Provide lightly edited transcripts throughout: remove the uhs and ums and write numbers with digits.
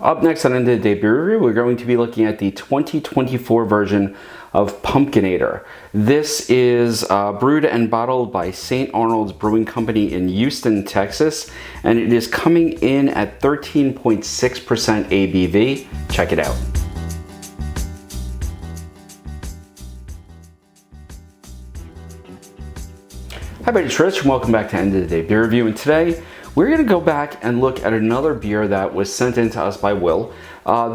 Up next on End of the Day Beer Review, we're going to be looking at the 2024 version of Pumpkinator. This is brewed and bottled by St. Arnold's Brewing Company in Houston, Texas, and it is coming in at 13.6% ABV. Check it out. Hi everybody, it's Rich and welcome back to End of the Day Beer Review, and today we're going to go back and look at another beer that was sent in to us by Will.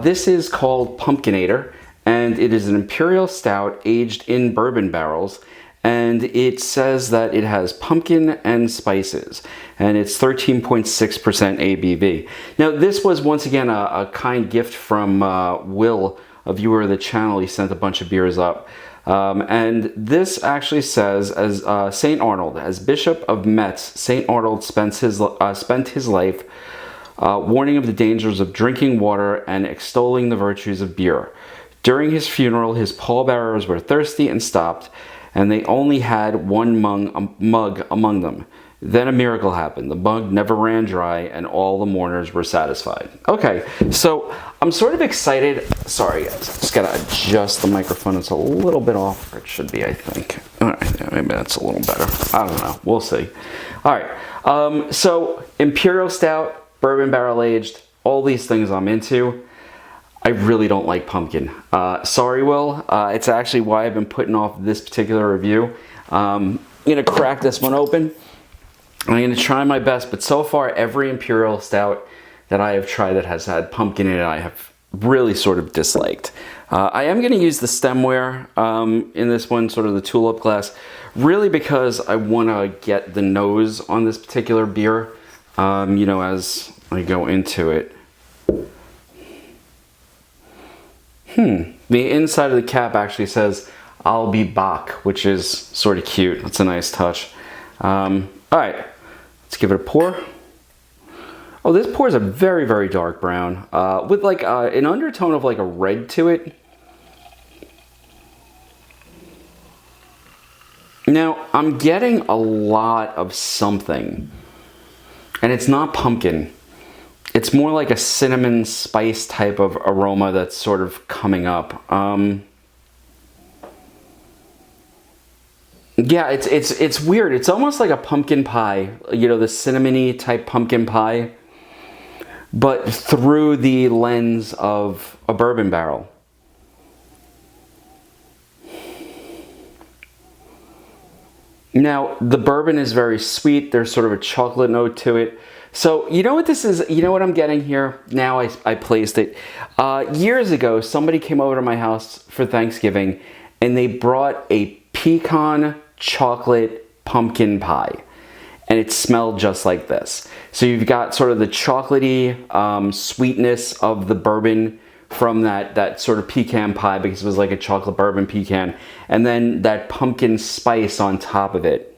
This is called Pumpkinator, and it is an Imperial Stout aged in bourbon barrels, and it says that it has pumpkin and spices, and it's 13.6% ABV. Now, this was once again a kind gift from Will, a viewer of the channel. He sent a bunch of beers up. And this actually says, as St. Arnold, as Bishop of Metz, St. Arnold spent his life warning of the dangers of drinking water and extolling the virtues of beer. During his funeral, his pallbearers were thirsty and stopped, and they only had one mug among them. Then a miracle happened. The mug never ran dry, and all the mourners were satisfied. Okay, so I'm sort of excited. Sorry, guys. Just gotta adjust the microphone. It's a little bit off where it should be, I think. All right, yeah, maybe that's a little better. I don't know. We'll see. All right. So Imperial Stout, bourbon barrel aged, all these things I'm into. I really don't like pumpkin. Sorry, Will. It's actually why I've been putting off this particular review. I'm gonna crack this one open. I'm going to try my best, but so far every Imperial Stout that I have tried that has had pumpkin in it, I have really sort of disliked. I am going to use the stemware in this one, sort of the tulip glass, really because I want to get the nose on this particular beer, you know, as I go into it. The inside of the cap actually says, "I'll be back," which is sort of cute. That's a nice touch. All right. Let's give it a pour. Oh, this pour is a very, very dark brown with like an undertone of like a red to it. Now, I'm getting a lot of something, and it's not pumpkin. It's more like a cinnamon spice type of aroma that's sort of coming up. Yeah, it's weird. It's almost like a pumpkin pie, you know, the cinnamony type pumpkin pie, but through the lens of a bourbon barrel. Now, the bourbon is very sweet. There's sort of a chocolate note to it. So, you know what this is? You know what I'm getting here? Now I placed it. Years ago, somebody came over to my house for Thanksgiving, and they brought a pecan chocolate pumpkin pie, and it smelled just like this. So you've got sort of the chocolatey sweetness of the bourbon from that sort of pecan pie, because it was like a chocolate bourbon pecan, and then that pumpkin spice on top of it.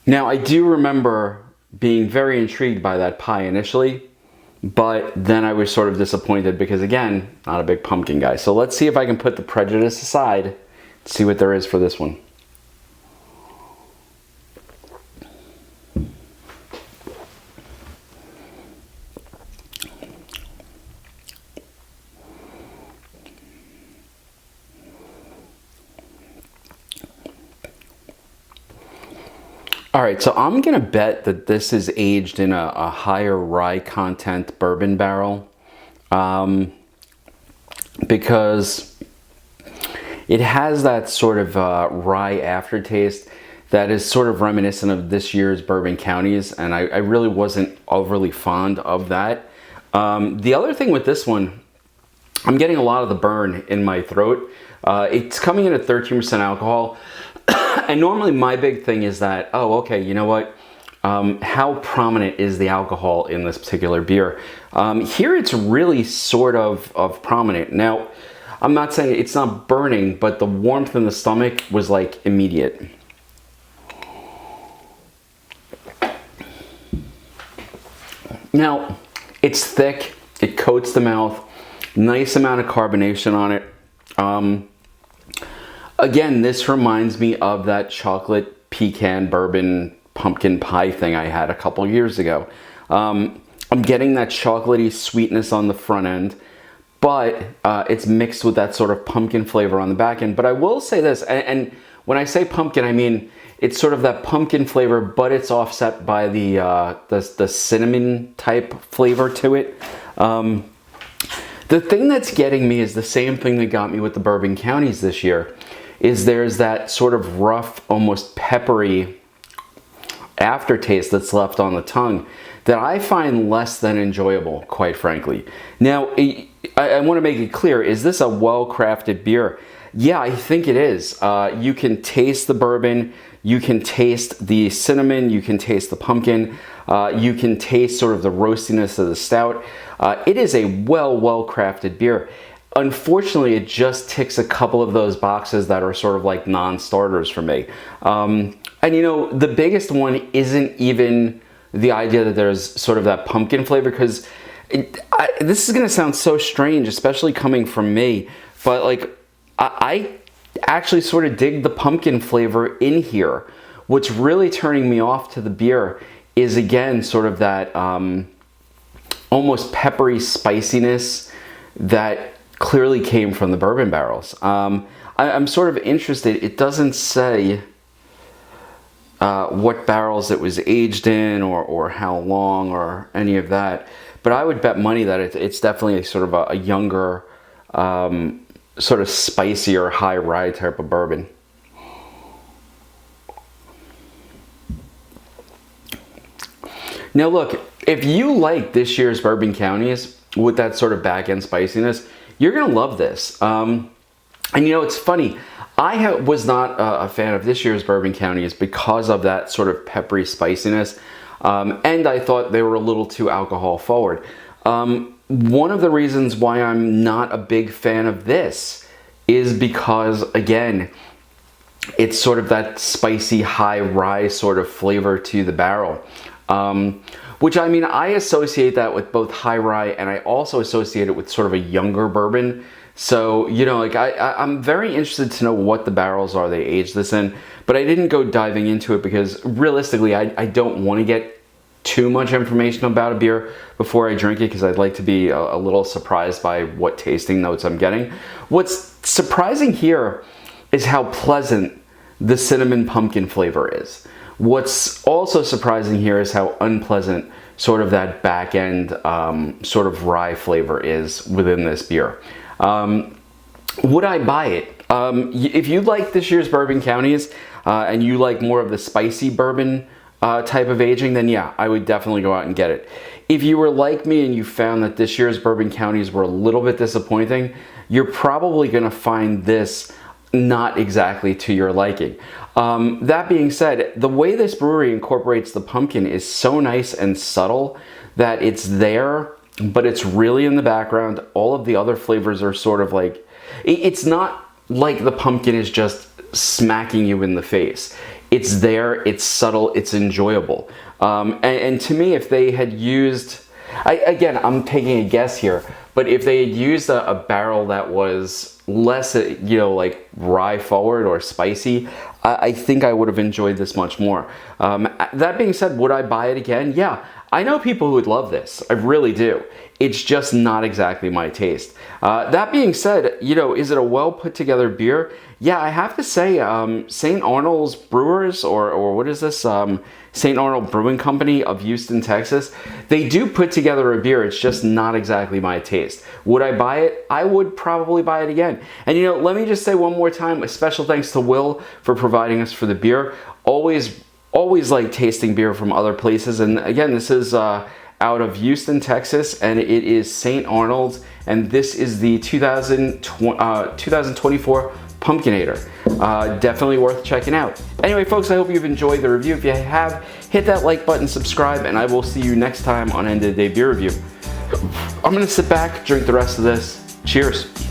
Now, I do remember being very intrigued by that pie initially, but then I was sort of disappointed because, again, not a big pumpkin guy. So let's see if I can put the prejudice aside and see what there is for this one. All right, so I'm gonna bet that this is aged in a higher rye content bourbon barrel, because it has that sort of rye aftertaste that is sort of reminiscent of this year's Bourbon Counties, and I really wasn't overly fond of that. The other thing with this one, I'm getting a lot of the burn in my throat. It's coming in at 13% alcohol. And normally my big thing is that, oh, okay, you know what? How prominent is the alcohol in this particular beer? Here it's really sort of prominent. Now, I'm not saying it's not burning, but the warmth in the stomach was like immediate. Now, it's thick, it coats the mouth, nice amount of carbonation on it. Again, this reminds me of that chocolate pecan bourbon pumpkin pie thing I had a couple years ago. I'm getting that chocolatey sweetness on the front end, but it's mixed with that sort of pumpkin flavor on the back end. But I will say this, and when I say pumpkin, I mean it's sort of that pumpkin flavor, but it's offset by the cinnamon type flavor to it. The thing that's getting me is the same thing that got me with the Bourbon Counties this year, is there's that sort of rough, almost peppery aftertaste that's left on the tongue that I find less than enjoyable, quite frankly. Now, I want to make it clear, is this a well-crafted beer? Yeah, I think it is. You can taste the bourbon, you can taste the cinnamon, you can taste the pumpkin, you can taste sort of the roastiness of the stout. It is a well-crafted beer. Unfortunately, it just ticks a couple of those boxes that are sort of like non-starters for me. And you know, the biggest one isn't even the idea that there's sort of that pumpkin flavor, because this is going to sound so strange, especially coming from me, but like I actually sort of dig the pumpkin flavor in here. What's really turning me off to the beer is, again, sort of that almost peppery spiciness that clearly came from the bourbon barrels. I'm sort of interested. It doesn't say what barrels it was aged in or how long or any of that, but I would bet money that it's definitely sort of a younger, sort of spicier, high rye type of bourbon. Now look, if you like this year's Bourbon Counties with that sort of back end spiciness, you're gonna love this. And you know, it's funny, I was not a fan of this year's Bourbon Counties because of that sort of peppery spiciness, and I thought they were a little too alcohol forward. One of the reasons why I'm not a big fan of this is because, again, it's sort of that spicy high rye sort of flavor to the barrel. Which, I mean, I associate that with both high rye, and I also associate it with sort of a younger bourbon. So, you know, like I'm very interested to know what the barrels are they aged this in, but I didn't go diving into it because realistically, I don't want to get too much information about a beer before I drink it, because I'd like to be a little surprised by what tasting notes I'm getting. What's surprising here is how pleasant the cinnamon pumpkin flavor is. What's also surprising here is how unpleasant sort of that back end sort of rye flavor is within this beer. Would I buy it? If you like this year's Bourbon Counties and you like more of the spicy bourbon type of aging, then yeah, I would definitely go out and get it. If you were like me and you found that this year's Bourbon Counties were a little bit disappointing, you're probably going to find this not exactly to your liking. That being said, the way this brewery incorporates the pumpkin is so nice and subtle that it's there, but it's really in the background. All of the other flavors are sort of like, it's not like the pumpkin is just smacking you in the face. It's there, it's subtle, it's enjoyable. And to me, if they had used, again, I'm taking a guess here, but if they had used a barrel that was less, you know, like rye forward or spicy, I think I would have enjoyed this much more. That being said, would I buy it again? Yeah, I know people who would love this. I really do. It's just not exactly my taste. That being said, you know, is it a well put together beer? Yeah, I have to say, St. Arnold's Brewers, or what is this? St. Arnold Brewing Company of Houston, Texas. They do put together a beer. It's just not exactly my taste. Would I buy it? I would probably buy it again. And you know, let me just say one more time, a special thanks to Will for providing us for the beer. Always like tasting beer from other places. And again, this is out of Houston, Texas, and it is St. Arnold's, and this is the 2024 Pumpkinator. Definitely worth checking out. Anyway, folks, I hope you've enjoyed the review. If you have, hit that like button, subscribe, and I will see you next time on End of the Day Beer Review. I'm gonna sit back, drink the rest of this. Cheers.